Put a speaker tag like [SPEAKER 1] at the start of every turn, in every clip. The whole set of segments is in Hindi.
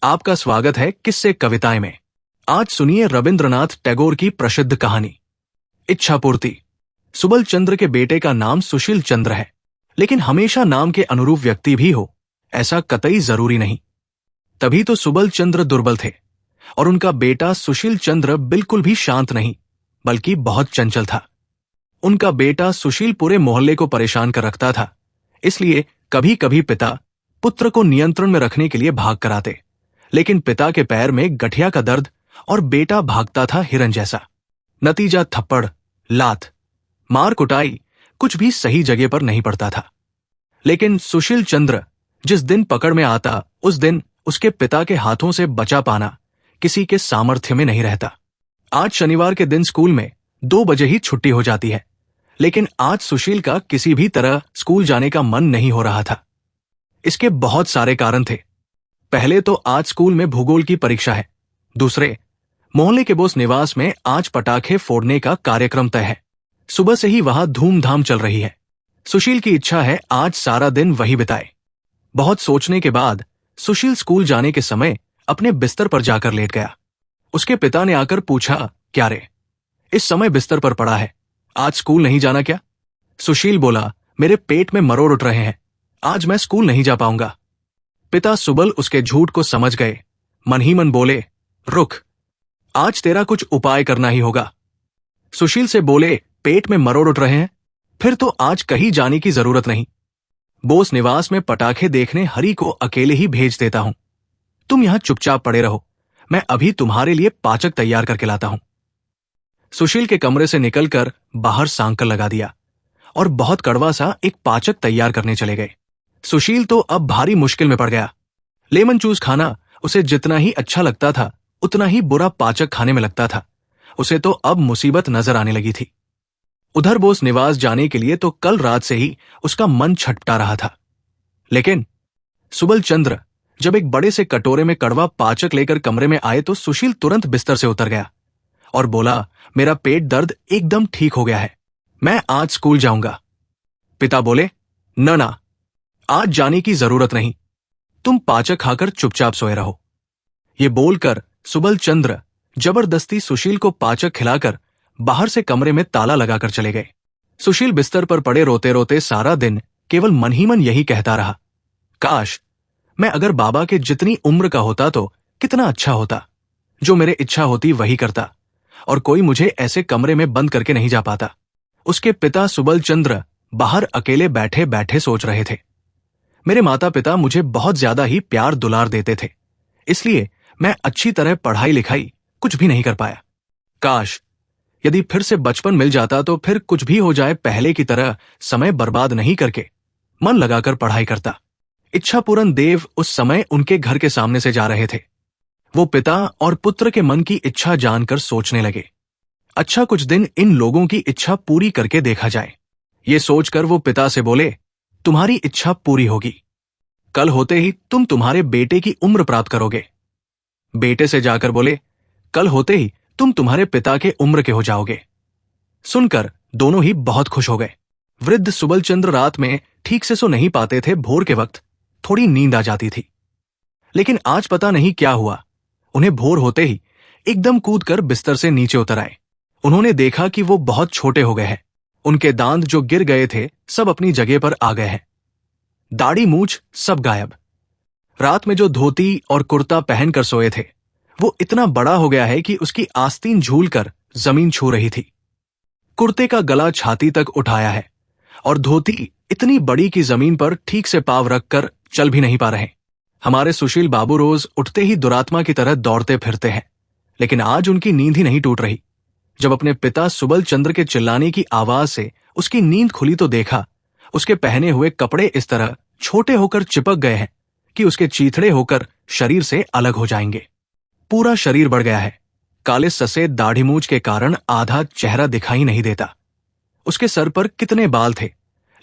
[SPEAKER 1] आपका स्वागत है किस्से कविताएं में। आज सुनिए रविंद्रनाथ टैगोर की प्रसिद्ध कहानी इच्छा पूर्ति। सुबल चंद्र के बेटे का नाम सुशील चंद्र है, लेकिन हमेशा नाम के अनुरूप व्यक्ति भी हो ऐसा कतई जरूरी नहीं। तभी तो सुबल चंद्र दुर्बल थे और उनका बेटा सुशील चंद्र बिल्कुल भी शांत नहीं, बल्कि बहुत चंचल था। उनका बेटा सुशील पूरे मोहल्ले को परेशान कर रखता था, इसलिए कभी कभी पिता पुत्र को नियंत्रण में रखने के लिए भाग कर आते, लेकिन पिता के पैर में गठिया का दर्द और बेटा भागता था हिरन जैसा। नतीजा थप्पड़, लात, मार कुटाई कुछ भी सही जगह पर नहीं पड़ता था। लेकिन सुशील चंद्र जिस दिन पकड़ में आता, उस दिन उसके पिता के हाथों से बचा पाना किसी के सामर्थ्य में नहीं रहता। आज शनिवार के दिन स्कूल में 2 बजे ही छुट्टी हो जाती है, लेकिन आज सुशील का किसी भी तरह स्कूल जाने का मन नहीं हो रहा था। इसके बहुत सारे कारण थे। पहले तो आज स्कूल में भूगोल की परीक्षा है। दूसरे, मोहल्ले के बोस निवास में आज पटाखे फोड़ने का कार्यक्रम तय है। सुबह से ही वहां धूमधाम चल रही है। सुशील की इच्छा है आज सारा दिन वही बिताए। बहुत सोचने के बाद सुशील स्कूल जाने के समय अपने बिस्तर पर जाकर लेट गया। उसके पिता ने आकर पूछा, क्या रे, इस समय बिस्तर पर पड़ा है, आज स्कूल नहीं जाना क्या? सुशील बोला, मेरे पेट में मरोड़ उठ रहे हैं, आज मैं स्कूल नहीं जा पाऊंगा। पिता सुबल उसके झूठ को समझ गए, मन ही मन बोले, रुक, आज तेरा कुछ उपाय करना ही होगा। सुशील से बोले, पेट में मरोड़ उठ रहे हैं, फिर तो आज कहीं जाने की जरूरत नहीं। बोस निवास में पटाखे देखने हरि को अकेले ही भेज देता हूं। तुम यहां चुपचाप पड़े रहो, मैं अभी तुम्हारे लिए पाचक तैयार करके लाता हूं। सुशील के कमरे से निकलकर बाहर सांकल लगा दिया और बहुत कड़वा सा एक पाचक तैयार करने चले गए। सुशील तो अब भारी मुश्किल में पड़ गया। लेमन जूस खाना उसे जितना ही अच्छा लगता था, उतना ही बुरा पाचक खाने में लगता था। उसे तो अब मुसीबत नजर आने लगी थी। उधर बोस निवास जाने के लिए तो कल रात से ही उसका मन छटपटा रहा था। लेकिन सुबल चंद्र जब एक बड़े से कटोरे में कड़वा पाचक लेकर कमरे में आए तो सुशील तुरंत बिस्तर से उतर गया और बोला, मेरा पेट दर्द एकदम ठीक हो गया है, मैं आज स्कूल जाऊंगा। पिता बोले, ना, आज जाने की जरूरत नहीं, तुम पाचक खाकर चुपचाप सोए रहो। ये बोलकर सुबल चंद्र जबरदस्ती सुशील को पाचक खिलाकर बाहर से कमरे में ताला लगाकर चले गए। सुशील बिस्तर पर पड़े रोते रोते सारा दिन केवल मन ही मन यही कहता रहा, काश मैं अगर बाबा के जितनी उम्र का होता तो कितना अच्छा होता, जो मेरे इच्छा होती वही करता और कोई मुझे ऐसे कमरे में बंद करके नहीं जा पाता। उसके पिता सुबल चंद्र बाहर अकेले बैठे बैठे सोच रहे थे, मेरे माता पिता मुझे बहुत ज्यादा ही प्यार दुलार देते थे, इसलिए मैं अच्छी तरह पढ़ाई लिखाई कुछ भी नहीं कर पाया। काश यदि फिर से बचपन मिल जाता तो फिर कुछ भी हो जाए, पहले की तरह समय बर्बाद नहीं करके मन लगाकर पढ़ाई करता। इच्छापूरन देव उस समय उनके घर के सामने से जा रहे थे। वो पिता और पुत्र के मन की इच्छा जानकर सोचने लगे, अच्छा कुछ दिन इन लोगों की इच्छा पूरी करके देखा जाए। ये सोचकर वो पिता से बोले, तुम्हारी इच्छा पूरी होगी, कल होते ही तुम तुम्हारे बेटे की उम्र प्राप्त करोगे। बेटे से जाकर बोले, कल होते ही तुम तुम्हारे पिता के उम्र के हो जाओगे। सुनकर दोनों ही बहुत खुश हो गए। वृद्ध सुबल चंद्र रात में ठीक से सो नहीं पाते थे। भोर के वक्त थोड़ी नींद आ जाती थी, लेकिन आज पता नहीं क्या हुआ, उन्हें भोर होते ही एकदम कूदकर बिस्तर से नीचे उतर आए। उन्होंने देखा कि वो बहुत छोटे हो गए हैं। उनके दांत जो गिर गए थे सब अपनी जगह पर आ गए हैं, दाढ़ी मूछ सब गायब। रात में जो धोती और कुर्ता पहनकर सोए थे वो इतना बड़ा हो गया है कि उसकी आस्तीन झूलकर जमीन छू रही थी। कुर्ते का गला छाती तक उठाया है और धोती इतनी बड़ी कि जमीन पर ठीक से पांव रखकर चल भी नहीं पा रहे। हमारे सुशील बाबू रोज उठते ही दुरात्मा की तरह दौड़ते फिरते हैं, लेकिन आज उनकी नींद ही नहीं टूट रही। जब अपने पिता सुबल चंद्र के चिल्लाने की आवाज से उसकी नींद खुली तो देखा उसके पहने हुए कपड़े इस तरह छोटे होकर चिपक गए हैं कि उसके चीथड़े होकर शरीर से अलग हो जाएंगे। पूरा शरीर बढ़ गया है। काले सफेद दाढ़ी मूछ के कारण आधा चेहरा दिखाई नहीं देता। उसके सर पर कितने बाल थे,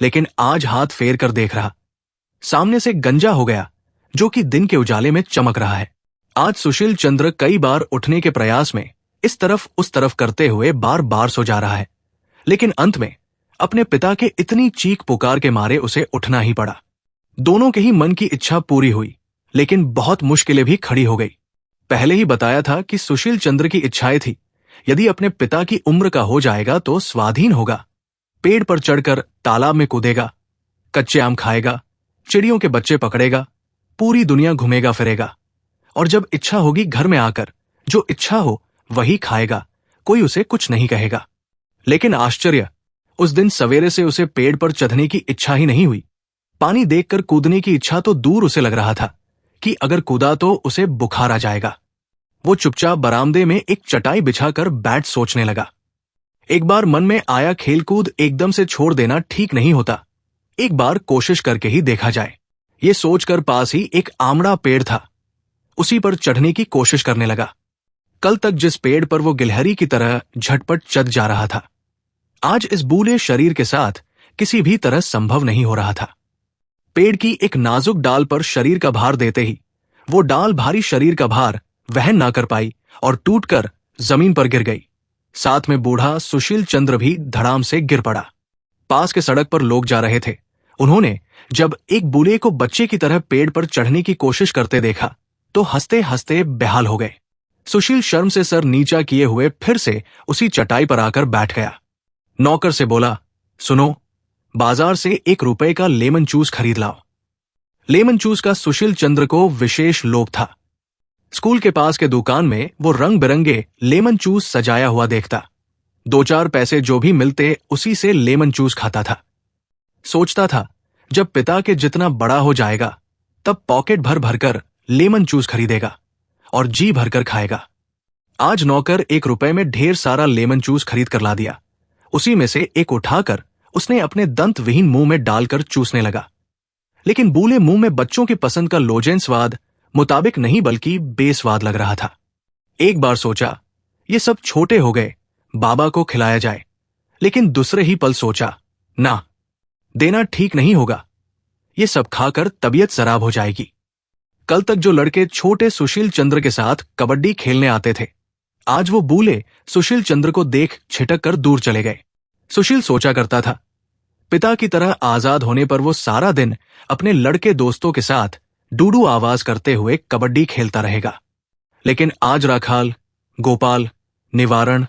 [SPEAKER 1] लेकिन आज हाथ फेर कर देख रहा, सामने से गंजा हो गया जो कि दिन के उजाले में चमक रहा है। आज सुशील चंद्र कई बार उठने के प्रयास में इस तरफ उस तरफ करते हुए बार बार सो जा रहा है, लेकिन अंत में अपने पिता के इतनी चीख पुकार के मारे उसे उठना ही पड़ा। दोनों के ही मन की इच्छा पूरी हुई, लेकिन बहुत मुश्किलें भी खड़ी हो गई। पहले ही बताया था कि सुशील चंद्र की इच्छाएं थी, यदि अपने पिता की उम्र का हो जाएगा तो स्वाधीन होगा, पेड़ पर चढ़कर तालाब में कूदेगा, कच्चे आम खाएगा, चिड़ियों के बच्चे पकड़ेगा, पूरी दुनिया घूमेगा फिरेगा, और जब इच्छा होगी घर में आकर जो इच्छा हो वही खाएगा, कोई उसे कुछ नहीं कहेगा। लेकिन आश्चर्य, उस दिन सवेरे से उसे पेड़ पर चढ़ने की इच्छा ही नहीं हुई। पानी देखकर कूदने की इच्छा तो दूर उसे लग रहा था कि अगर कूदा तो उसे बुखार आ जाएगा। वो चुपचाप बरामदे में एक चटाई बिछाकर बैठ सोचने लगा। एक बार मन में आया खेलकूद एकदम से छोड़ देना ठीक नहीं होता, एक बार कोशिश करके ही देखा जाए। ये सोचकर पास ही एक आमड़ा पेड़ था, उसी पर चढ़ने की कोशिश करने लगा। कल तक जिस पेड़ पर वो गिलहरी की तरह झटपट चढ़ जा रहा था, आज इस बूढ़े शरीर के साथ किसी भी तरह संभव नहीं हो रहा था। पेड़ की एक नाजुक डाल पर शरीर का भार देते ही वो डाल भारी शरीर का भार वहन ना कर पाई और टूटकर जमीन पर गिर गई। साथ में बूढ़ा सुशील चंद्र भी धड़ाम से गिर पड़ा। पास के सड़क पर लोग जा रहे थे। उन्होंने जब एक बूढ़े को बच्चे की तरह पेड़ पर चढ़ने की कोशिश करते देखा तो हंसते हंसते बेहाल हो गए। सुशील शर्म से सर नीचा किए हुए फिर से उसी चटाई पर आकर बैठ गया। नौकर से बोला, सुनो, बाजार से 1 रुपए का लेमन जूस खरीद लाओ। लेमन जूस का सुशील चंद्र को विशेष लोभ था। स्कूल के पास के दुकान में वो रंग बिरंगे लेमन जूस सजाया हुआ देखता। 2-4 पैसे जो भी मिलते उसी से लेमन जूस खाता था। सोचता था जब पिता के जितना बड़ा हो जाएगा तब पॉकेट भर भरकर लेमन जूस खरीदेगा और जी भरकर खाएगा। आज नौकर 1 रुपए में ढेर सारा लेमन जूस खरीद कर ला दिया। उसी में से एक उठाकर उसने अपने दंत विहीन मुंह में डालकर चूसने लगा। लेकिन बूले मुंह में बच्चों की पसंद का लोजेन स्वाद मुताबिक नहीं बल्कि बेस्वाद लग रहा था। एक बार सोचा ये सब छोटे हो गए, बाबा को खिलाया जाए, लेकिन दूसरे ही पल सोचा ना, देना ठीक नहीं होगा, ये सब खाकर तबीयत खराब हो जाएगी। कल तक जो लड़के छोटे सुशील चंद्र के साथ कबड्डी खेलने आते थे, आज वो बूले सुशील चंद्र को देख छिटक कर दूर चले गए। सुशील सोचा करता था, पिता की तरह आजाद होने पर वो सारा दिन अपने लड़के दोस्तों के साथ डूडू आवाज करते हुए कबड्डी खेलता रहेगा। लेकिन आज राखाल, गोपाल, निवारण,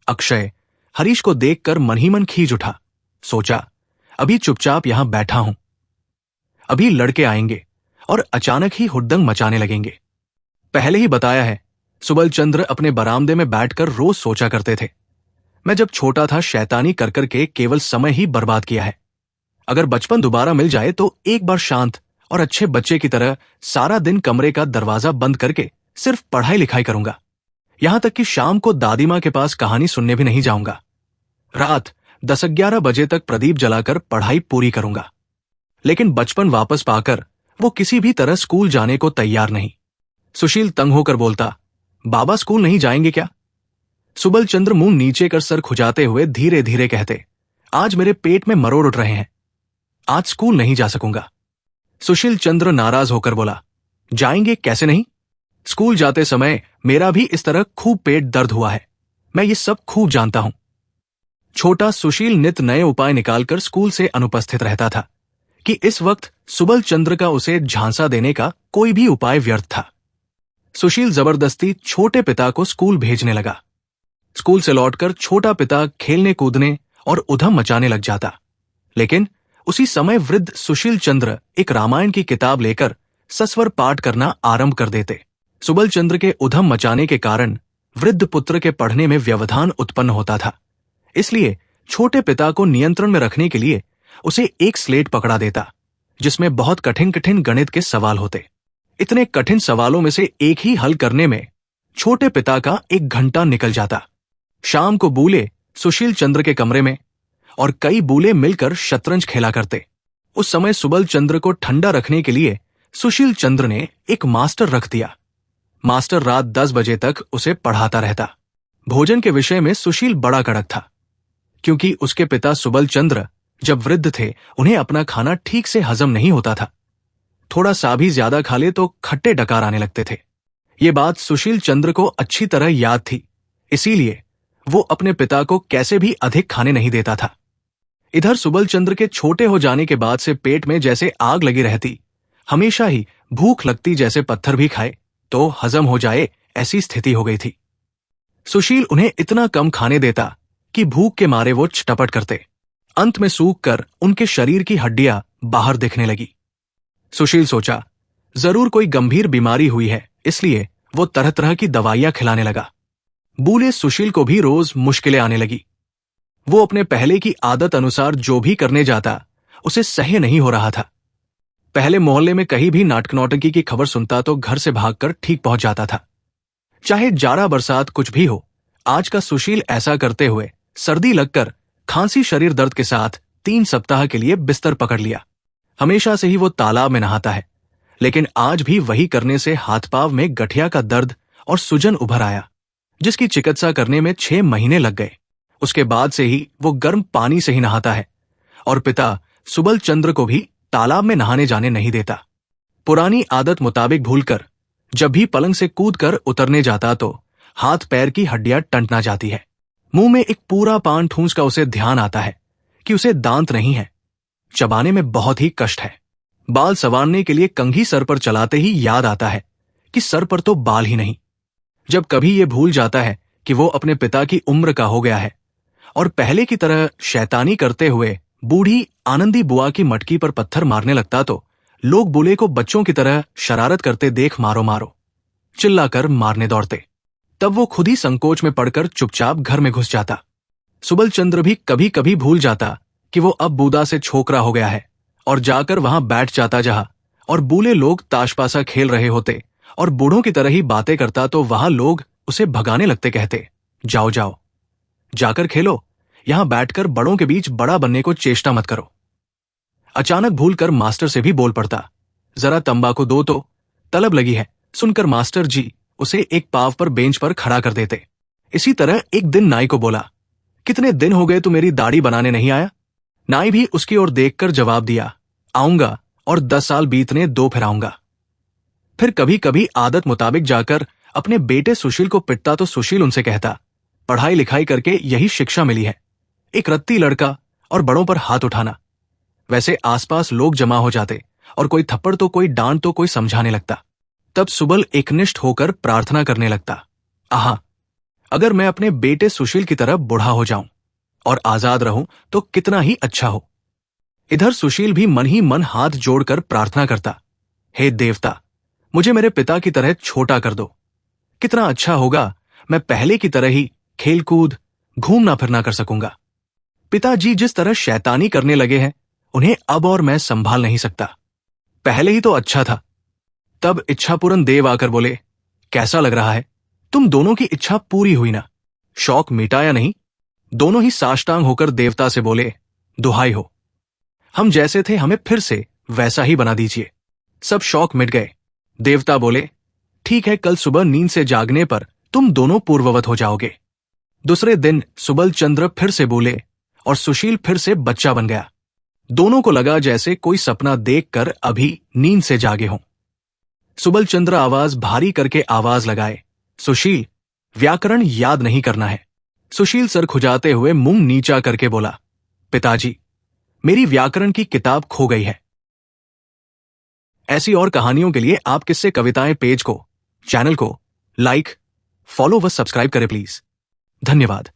[SPEAKER 1] अक्षय, हरीश को देखकर मन ही मन खींच उठा। सोचा अभी चुपचाप यहां बैठा हूं, अभी लड़के आएंगे और अचानक ही हुड़दंग मचाने लगेंगे। पहले ही बताया है, सुबल चंद्र अपने बरामदे में बैठकर रोज सोचा करते थे, मैं जब छोटा था शैतानी कर करके केवल समय ही बर्बाद किया है। अगर बचपन दोबारा मिल जाए तो एक बार शांत और अच्छे बच्चे की तरह सारा दिन कमरे का दरवाजा बंद करके सिर्फ पढ़ाई लिखाई करूंगा। यहां तक कि शाम को दादी मां के पास कहानी सुनने भी नहीं जाऊंगा। रात 10-11 बजे तक प्रदीप जलाकर पढ़ाई पूरी करूंगा। लेकिन बचपन वापस पाकर वो किसी भी तरह स्कूल जाने को तैयार नहीं। सुशील तंग होकर बोलता, बाबा स्कूल नहीं जाएंगे क्या? सुबल चंद्र मुंह नीचे कर सर खुजाते हुए धीरे धीरे कहते, आज मेरे पेट में मरोड़ उठ रहे हैं, आज स्कूल नहीं जा सकूंगा। सुशील चंद्र नाराज होकर बोला, जाएंगे कैसे नहीं? स्कूल जाते समय मेरा भी इस तरह खूब पेट दर्द हुआ है, मैं ये सब खूब जानता हूं। छोटा सुशील नित नए उपाय निकालकर स्कूल से अनुपस्थित रहता था कि इस वक्त सुबल चंद्र का उसे झांसा देने का कोई भी उपाय व्यर्थ था। सुशील जबरदस्ती छोटे पिता को स्कूल भेजने लगा। स्कूल से लौटकर छोटा पिता खेलने कूदने और उधम मचाने लग जाता। लेकिन उसी समय वृद्ध सुशील चंद्र एक रामायण की किताब लेकर सस्वर पाठ करना आरंभ कर देते। सुबल चंद्र के उधम मचाने के कारण वृद्ध पुत्र के पढ़ने में व्यवधान उत्पन्न होता था। इसलिए छोटे पिता को नियंत्रण में रखने के लिए उसे एक स्लेट पकड़ा देता जिसमें बहुत कठिन कठिन गणित के सवाल होते। इतने कठिन सवालों में से एक ही हल करने में छोटे पिता का 1 घंटा निकल जाता। शाम को बूले सुशील चंद्र के कमरे में और कई बूले मिलकर शतरंज खेला करते। उस समय सुबल चंद्र को ठंडा रखने के लिए सुशील चंद्र ने एक मास्टर रख दिया। मास्टर रात 10 बजे तक उसे पढ़ाता रहता। भोजन के विषय में सुशील बड़ा कड़क था, क्योंकि उसके पिता सुबल चंद्र जब वृद्ध थे उन्हें अपना खाना ठीक से हजम नहीं होता था। थोड़ा सा भी ज्यादा खा ले तो खट्टे डकार आने लगते थे। ये बात सुशील चंद्र को अच्छी तरह याद थी, इसीलिए वो अपने पिता को कैसे भी अधिक खाने नहीं देता था। इधर सुबल चंद्र के छोटे हो जाने के बाद से पेट में जैसे आग लगी रहती, हमेशा ही भूख लगती जैसे पत्थर भी खाए तो हजम हो जाए, ऐसी स्थिति हो गई थी। सुशील उन्हें इतना कम खाने देता कि भूख के मारे वो छटपट करते। अंत में सूख कर उनके शरीर की हड्डियां बाहर दिखने लगी। सुशील सोचा, जरूर कोई गंभीर बीमारी हुई है, इसलिए वो तरह तरह की दवाइयां खिलाने लगा। बूढ़े सुशील को भी रोज मुश्किलें आने लगी। वो अपने पहले की आदत अनुसार जो भी करने जाता उसे सह्य नहीं हो रहा था। पहले मोहल्ले में कहीं भी नाटक नौटंकी की खबर सुनता तो घर से भागकर ठीक पहुंच जाता था। चाहे जाड़ा बरसात कुछ भी हो, आज का सुशील ऐसा करते हुए सर्दी लगकर खांसी शरीर दर्द के साथ 3 सप्ताह के लिए बिस्तर पकड़ लिया। हमेशा से ही वो तालाब में नहाता है, लेकिन आज भी वही करने से हाथ पांव में गठिया का दर्द और सूजन उभर आया, जिसकी चिकित्सा करने में 6 महीने लग गए। उसके बाद से ही वो गर्म पानी से ही नहाता है और पिता सुबल चंद्र को भी तालाब में नहाने जाने नहीं देता। पुरानी आदत मुताबिक भूलकर जब भी पलंग से कूदकर उतरने जाता तो हाथ पैर की हड्डियां टंटना जाती है। मुंह में एक पूरा पान ठूंस का उसे ध्यान आता है कि उसे दांत नहीं है। चबाने में बहुत ही कष्ट है। बाल संवारने के लिए कंघी सर पर चलाते ही याद आता है कि सर पर तो बाल ही नहीं। जब कभी ये भूल जाता है कि वो अपने पिता की उम्र का हो गया है और पहले की तरह शैतानी करते हुए बूढ़ी आनंदी बुआ की मटकी पर पत्थर मारने लगता तो लोग बूले को बच्चों की तरह शरारत करते देख मारो मारो चिल्लाकर मारने दौड़ते। तब वो खुद ही संकोच में पड़कर चुपचाप घर में घुस जाता। सुबल चंद्र भी कभी कभी भूल जाता कि वो अब बूदा से छोकरा हो गया है और जाकर वहां बैठ जाता जहां और बूले लोग ताशपासा खेल रहे होते और बूढ़ों की तरह ही बातें करता तो वहां लोग उसे भगाने लगते, कहते, जाओ जाओ जाकर खेलो, यहां बैठकर बड़ों के बीच बड़ा बनने को चेष्टा मत करो। अचानक भूलकर मास्टर से भी बोल पड़ता, जरा तंबाकू दो तो, तलब लगी है। सुनकर मास्टर जी उसे एक पाव पर बेंच पर खड़ा कर देते। इसी तरह एक दिन नाई को बोला, कितने दिन हो गए तू मेरी दाढ़ी बनाने नहीं आया? नाई भी उसकी ओर देखकर जवाब दिया, आऊंगा और 10 साल बीतने दो फिर आऊंगा। फिर कभी कभी आदत मुताबिक जाकर अपने बेटे सुशील को पिटता तो सुशील उनसे कहता, पढ़ाई लिखाई करके यही शिक्षा मिली है, एक रत्ती लड़का और बड़ों पर हाथ उठाना। वैसे आसपास लोग जमा हो जाते और कोई थप्पड़ तो कोई डांट तो कोई समझाने लगता। तब सुबल एकनिष्ठ होकर प्रार्थना करने लगता, आहा, अगर मैं अपने बेटे सुशील की तरह बूढ़ा हो जाऊं और आजाद रहूं तो कितना ही अच्छा हो। इधर सुशील भी मन ही मन हाथ जोड़कर प्रार्थना करता, हे देवता, मुझे मेरे पिता की तरह छोटा कर दो। कितना अच्छा होगा, मैं पहले की तरह ही खेलकूद घूमना फिरना कर सकूंगा। पिताजी जिस तरह शैतानी करने लगे हैं उन्हें अब और मैं संभाल नहीं सकता। पहले ही तो अच्छा था। तब इच्छापूरन देव आकर बोले, कैसा लग रहा है? तुम दोनों की इच्छा पूरी हुई ना? शौक मिटा या नहीं? दोनों ही साष्टांग होकर देवता से बोले, दुहाई हो, हम जैसे थे हमें फिर से वैसा ही बना दीजिए। सब शौक मिट गए। देवता बोले, ठीक है, कल सुबह नींद से जागने पर तुम दोनों पूर्ववत हो जाओगे। दूसरे दिन सुबल चंद्र फिर से बोले और सुशील फिर से बच्चा बन गया। दोनों को लगा जैसे कोई सपना देखकर अभी नींद से जागे हों। सुबल चंद्र आवाज भारी करके आवाज लगाए, सुशील, व्याकरण याद नहीं करना है। सुशील सर खुजाते हुए मुंह नीचा करके बोला, पिताजी, मेरी व्याकरण की किताब खो गई है। ऐसी और कहानियों के लिए आप किससे कविताएं पेज को, चैनल को लाइक, फॉलो व सब्सक्राइब करें प्लीज। धन्यवाद।